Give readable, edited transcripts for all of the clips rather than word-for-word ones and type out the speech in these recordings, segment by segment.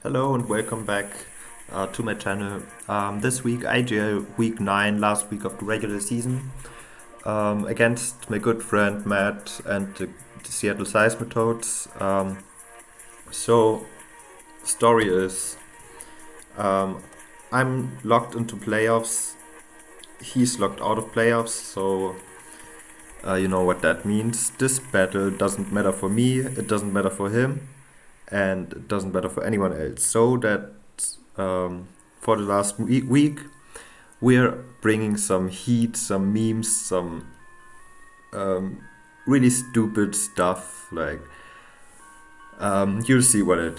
Hello and welcome back to my channel. This week IGL week 9, last week of the regular season, against my good friend Matt and the Seattle Seismitoads. So, story is, I'm locked into playoffs, he's locked out of playoffs, so you know what that means. This battle doesn't matter for me, it doesn't matter for him, and it doesn't matter for anyone else. So that for the last week, we're bringing some heat, some memes, some really stupid stuff. Like you'll see what I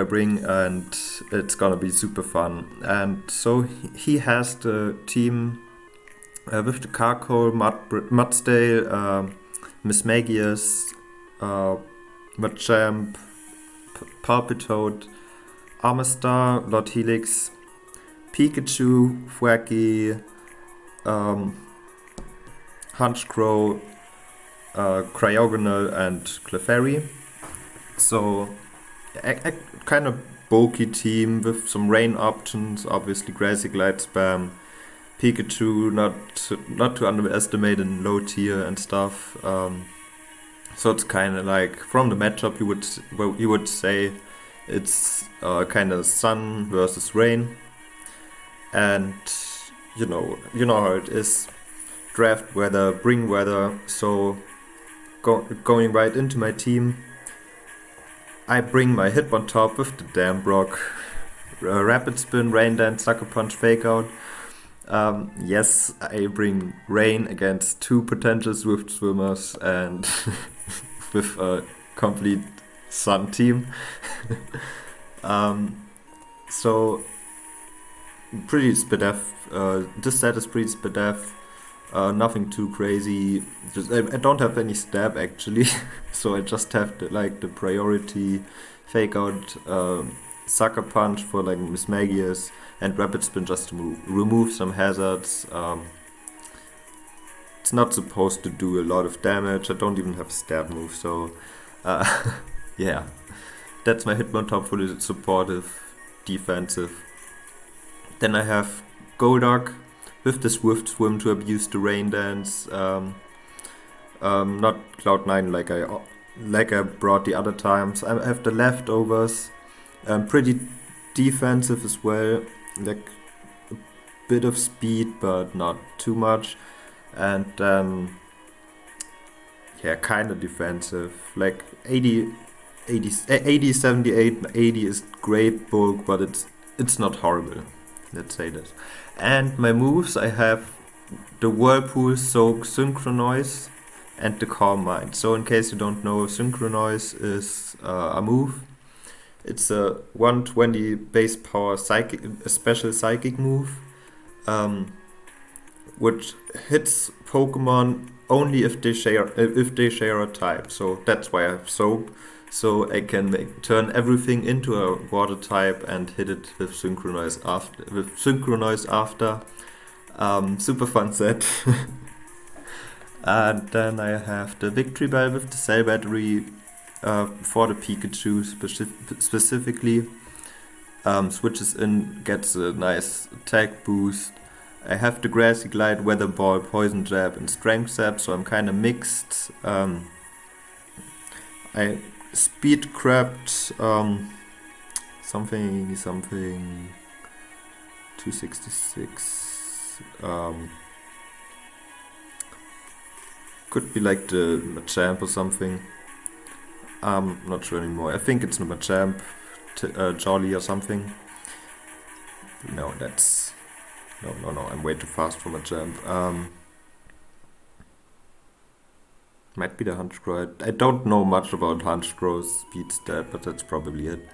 bring, and it's gonna be super fun. And so he has the team with the Carcoal, Mudsdale, Miss Magius, Machamp, Palpitoad, Armastar, Lord HELIX, Pikachu, Thwacky, Hunchcrow, Cryogonal, and Clefairy. So, a kind of bulky team with some rain options, obviously Grassy Glide Spam, Pikachu, not to underestimate in low tier and stuff. So it's kind of like, from the matchup you would say it's kind of sun versus rain, and you know how it is. Draft weather, bring weather. So going right into my team, I bring my Hitmontop with the Damn Brock, Rapid Spin, Rain Dance, Sucker Punch, Fake Out. Yes, I bring Rain against two potential Swift Swimmers and with a complete Sun team. So pretty SPDF. This set is pretty SPDF. Nothing too crazy. I don't have any stab actually, so I just have the priority Fake Out, Sucker Punch for like Miss Magius, and Rapid Spin just to remove some hazards. It's not supposed to do a lot of damage. I don't even have a stab move, so yeah. That's my Hitmontop, fully supportive, defensive. Then I have Golduck with the Swift Swim to abuse the Rain Dance. Not Cloud9 like I brought the other times. I have the leftovers. Pretty defensive as well. Like a bit of speed, but not too much. And yeah, kind of defensive. Like 80, 78, 80 is great bulk, but it's not horrible. Let's say that. And my moves, I have the Whirlpool, Soak, Synchronize, and the Calm Mind. So in case you don't know, Synchronize is a move. It's a 120 base power a special psychic move, which hits Pokemon only if they share a type. So that's why I have Soak. So I can turn everything into a water type and hit it with Synchronize after. Super fun set. And then I have the Victory Bell with the Cell Battery for the Pikachu specifically. Switches in, gets a nice attack boost. I have the Grassy Glide, Weather Ball, Poison Jab, and Strength Zap, so I'm kind of mixed. I speed crabbed something 266. Could be like the Machamp or something. Not sure anymore. I think it's the Machamp, Jolly or something. No, that's no. I'm way too fast for Machamp. Might be the Hunchcrow. I don't know much about Hunchcrow's speed stat, but that's probably it.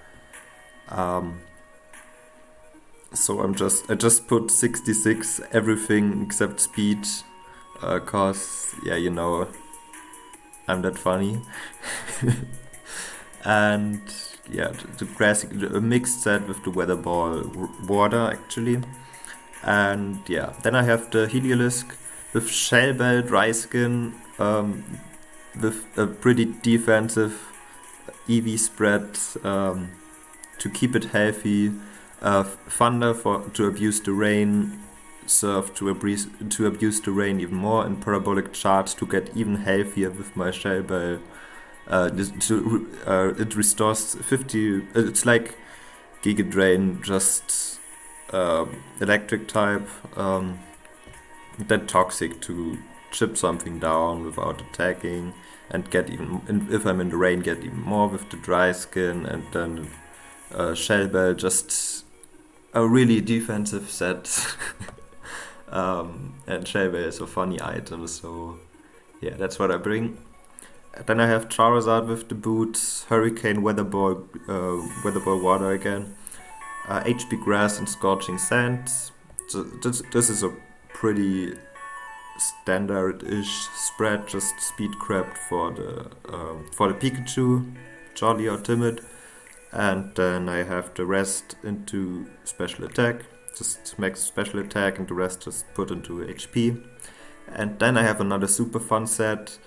So I just put 66 everything except speed, cause yeah, you know, I'm that funny. And yeah, a mixed set with the Weather Ball water actually. And yeah, then I have the Heliolisk with Shell Bell, Dry Skin, with a pretty defensive EV spread, to keep it healthy. Thunder to abuse the rain. Surf to abuse the rain even more, and parabolic charge to get even healthier with my shell bell. It restores 50. It's like Giga Drain, just electric type. That toxic to chip something down without attacking, and get even, if I'm in the rain, get even more with the dry skin, and then shell bell, just a really defensive set. And shell bell is a funny item, so yeah, that's what I bring. Then I have Charizard with the boots, Hurricane, Weather Ball Water again, HP Grass and Scorching Sand. So this is a pretty standard-ish spread, just speed craft for the Pikachu, Jolly or Timid, and then I have the rest into special attack, just max special attack, and the rest just put into HP. And then I have another super fun set.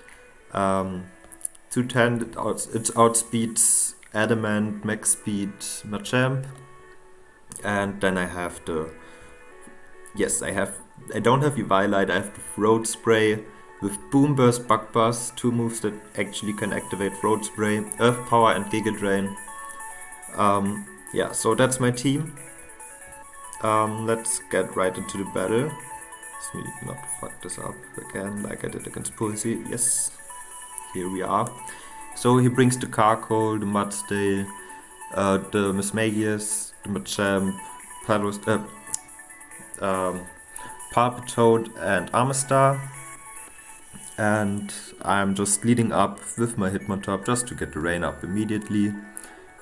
210, it outspeeds Adamant, max speed Machamp. And then I have I don't have Eviolite, I have the Road Spray with Boom Burst, Bug Buzz, 2 moves that actually can activate Road Spray, Earth Power and Giga Drain. So that's my team. Let's get right into the battle. Let me not fuck this up again like I did against Pulsey. Yes, here we are. So he brings the Carkol, the Mudstay, the Mismagius, the Machamp, Palpitoad and Armastar. And I'm just leading up with my Hitmontop just to get the rain up immediately.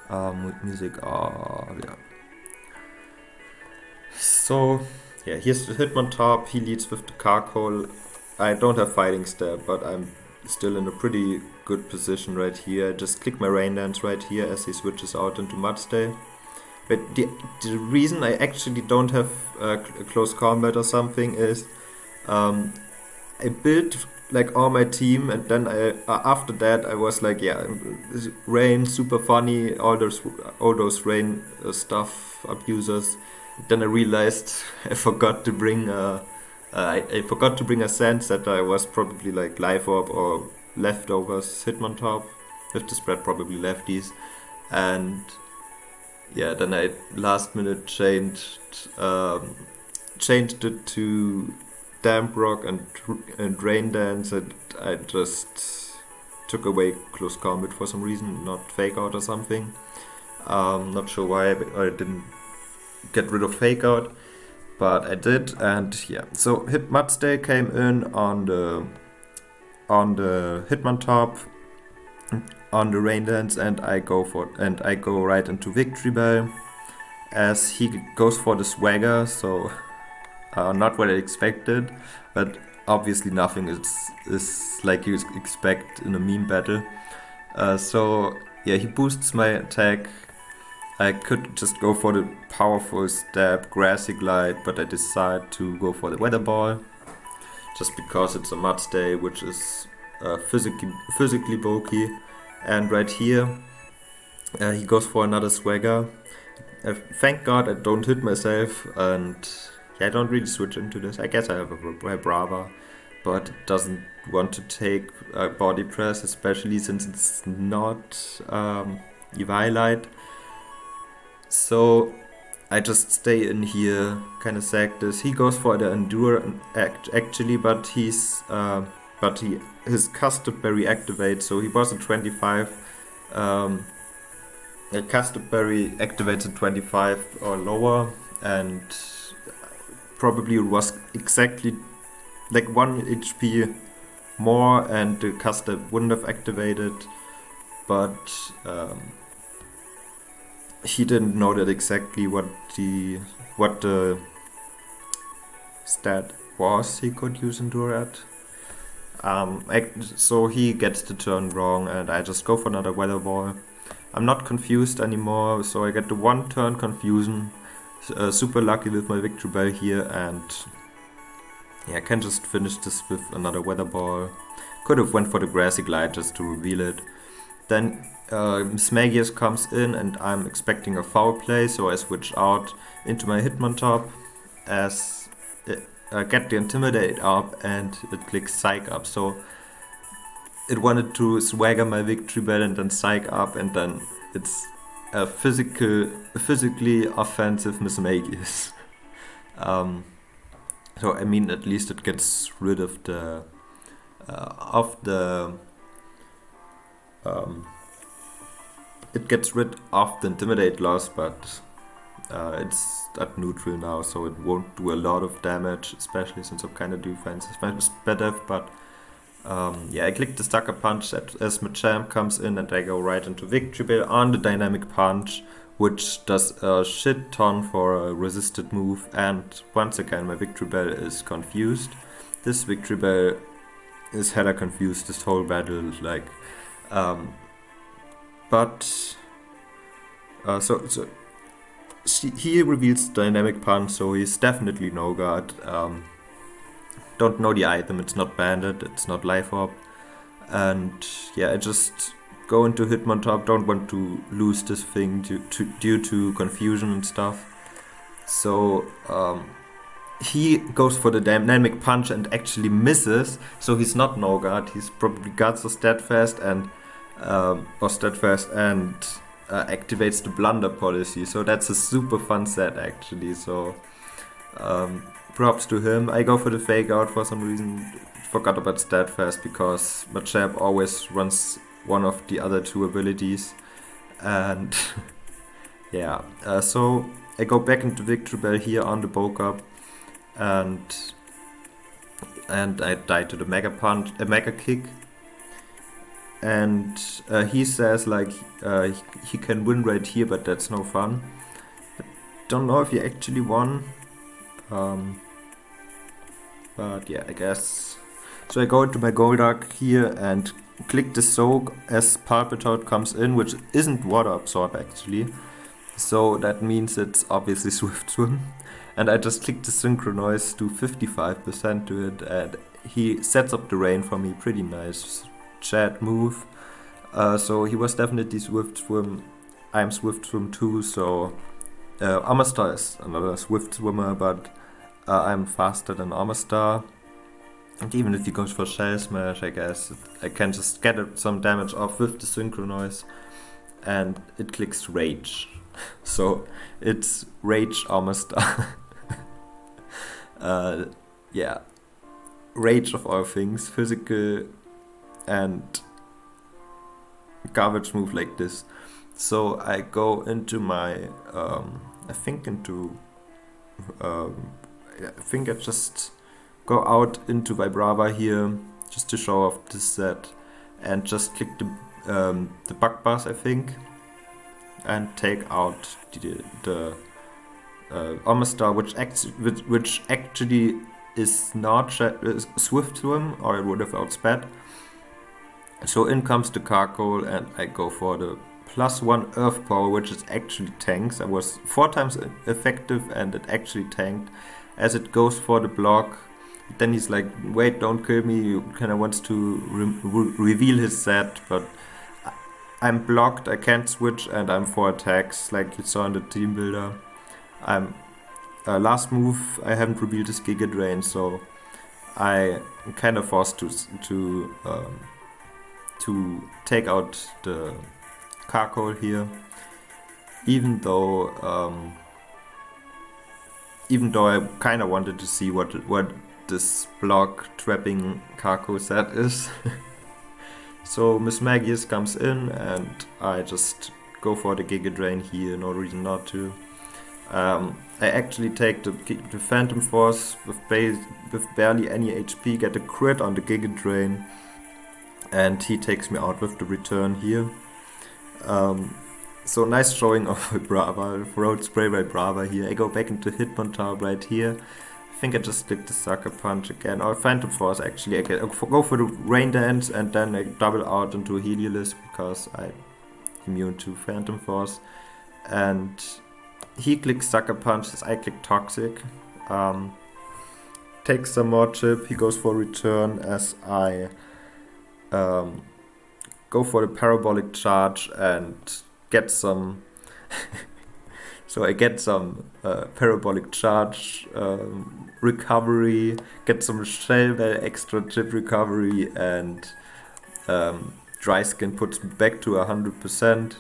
With music, yeah. So, yeah, here's the Hitmontop, he leads with the Carkol. I don't have Fighting Step, but I'm still in a pretty good position right here. I just click my Rain Dance right here as he switches out into Mudstay. But the reason I actually don't have close combat or something is I built like all my team, and then after that I was like, yeah, rain, super funny, all those rain stuff abusers. Then I realized I forgot to bring a sand set. I was probably like Life Orb or leftovers Hitmontop with the spread, probably lefties, and yeah, then I last minute changed it to Damp Rock and Rain Dance, and I just took away close combat for some reason, not Fake Out or something. Not sure why I didn't get rid of Fake Out, but I did, and yeah. So Mudstay came in on the Hitmontop, on the Rain Dance, and I go right into Victory Bell as he goes for the Swagger. So not what I expected, but obviously nothing is like you expect in a meme battle. So yeah, he boosts my attack. I could just go for the powerful stab, Grassy Glide, but I decide to go for the Weather Ball, just because it's a Mudstay, which is physically bulky. And right here, he goes for another Swagger. Thank God I don't hit myself, and yeah, I don't really switch into this. I guess I have a Brava, but it doesn't want to take body press, especially since it's not Eviolite. So I just stay in here, kind of sack this. He goes for the Endure actually, but his Custard Berry activates, so he was at 25. Custard Berry activates at 25 or lower, and probably it was exactly like 1 HP more, and the Custard wouldn't have activated, but he didn't know that exactly what the stat was he could use Endure at. So he gets the turn wrong, and I just go for another Weather Ball. I'm not confused anymore, so I get the 1 turn confusion. Super lucky with my Victory Bell here, and yeah, I can just finish this with another Weather Ball. Could have went for the Grassy Glide just to reveal it. Then Smagius comes in and I'm expecting a foul play, so I switch out into my Hitmontop as get the Intimidate up, and it clicks Psych up. So it wanted to swagger my Victory Bell and then Psych up, and then it's a physically offensive Mismagius. So I mean, at least it gets rid of the it gets rid of the Intimidate loss, but it's at neutral now, so it won't do a lot of damage, especially since I'm kind of defensive. But yeah, I click the Sucker Punch as Machamp comes in, and I go right into Victory Bell on the Dynamic Punch, which does a shit ton for a resisted move, and once again my Victory Bell is confused. This Victory Bell is hella confused this whole battle, like, he reveals Dynamic Punch, so he's definitely no guard. Don't know the item, it's not Bandit, it's not Life Orb, and yeah, I just go into Hitmontop, don't want to lose this thing due to confusion and stuff. So he goes for the Dynamic Punch and actually misses, so he's not no guard, he's probably guards or steadfast and activates the Blunder policy. So that's a super fun set actually. So props to him. I go for the Fake Out for some reason. Forgot about Steadfast because Machamp always runs one of the other two abilities. And yeah, so I go back into Victory Bell here on the Bokup, and I die to the Mega Kick. And he says like he can win right here, but that's no fun. I don't know if he actually won, but yeah, I guess. So I go into my Golduck here and click the Soak as Palpitoad comes in, which isn't Water Absorb actually. So that means it's obviously Swift Swim. And I just click the Synchronize, do 55% to it, and he sets up the rain for me. Pretty nice chat move. So he was definitely Swift Swim. I'm Swift Swim too, so Amistar is another Swift Swimmer, but I'm faster than Amistar. And even if he goes for Shell Smash, I guess I can just get some damage off with the Synchronize, and it clicks Rage. So it's Rage Amistar. Yeah, Rage of all things, physical and garbage move like this. So I go into my I think I just go out into Vibrava here just to show off this set, and just click the Bug Buzz, I think, and take out the Amistar, which actually is not Swift Swim, or it would have outsped. So in comes the Carkol, and I go for the +1 Earth Power, which is actually tanks. I was 4 times effective, and it actually tanked as it goes for the block. Then he's like, wait, don't kill me. He kind of wants to reveal his set, but I'm blocked, I can't switch, and I'm 4 attacks like you saw in the team builder. I'm last move, I haven't revealed this Giga Drain, so I'm kind of forced to take out the Carkol here, even though I kind of wanted to see what this block trapping Carkol set is. So Mismagius comes in, and I just go for the Giga Drain here, no reason not to. I actually take the Phantom Force with barely any HP, get a crit on the Giga Drain, and he takes me out with the return here. So nice showing of Vibrava, Road Spray by Brava here. I go back into Hitmontop right here. I think I just click the Sucker Punch again, or Phantom Force actually. I go for the Rain Dance, and then I double out into HELIX because I'm immune to Phantom Force. And he clicks Sucker Punch as I click Toxic. Takes some more chip, he goes for return as I go for the parabolic charge and get some. So I get some parabolic charge recovery, get some shell bell extra chip recovery, and dry skin puts me back to 100%.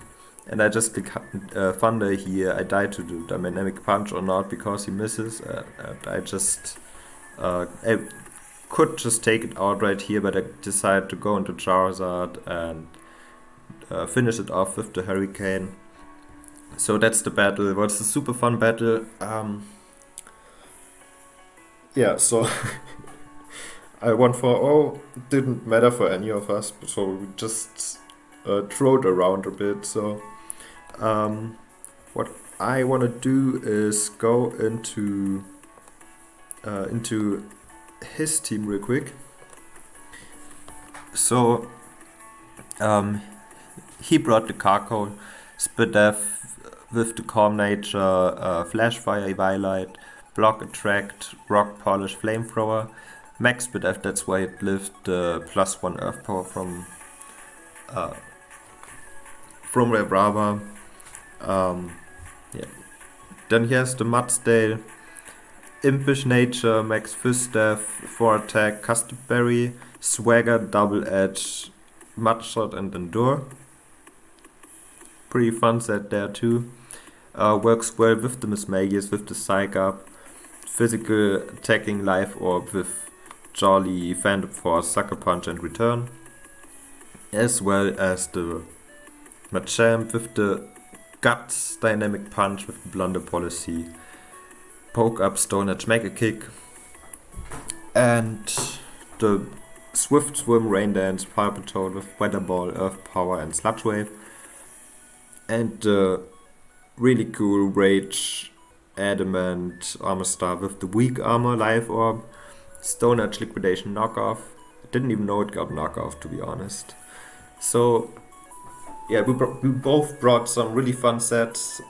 And I just click Thunder here. I die to the dynamic punch or not because he misses. I just I could just take it out right here, but I decided to go into Charizard and finish it off with the Hurricane. So that's the battle. It was a super fun battle. Yeah, so I won 4-0. Didn't matter for any of us, so we just trod around a bit. So what I want to do is go into his team real quick. So he brought the Carco, Spadef with the Calm Nature, Flash Fire, Violet, Block, Attract, Rock, Polish, Flamethrower, Max Spadef, that's why it lived the +1 Earth Power from Rebrava. Yeah. Then he has the Mudsdale, Impish Nature, Max Fistef, 4 Attack, Custom Berry, Swagger, Double Edge, Mudshot, and Endure. Pretty fun set there too. Works well with the Mismagius, with the Psych Up, Physical Attacking Life Orb with Jolly, Phantom Force, Sucker Punch, and Return. As well as the Machamp with the Guts, Dynamic Punch with the Blunder Policy, Poke Up, Stone Edge, Mega Kick, and the Swift Swim, Rain Dance, Palpitoad with Weather Ball, Earth Power, and Sludge Wave, and the really cool Rage, Adamant, Armor Star with the Weak Armor, Life Orb, Stone Edge, Liquidation, Knockoff. I didn't even know it got Knockoff, to be honest. So yeah, we both brought some really fun sets.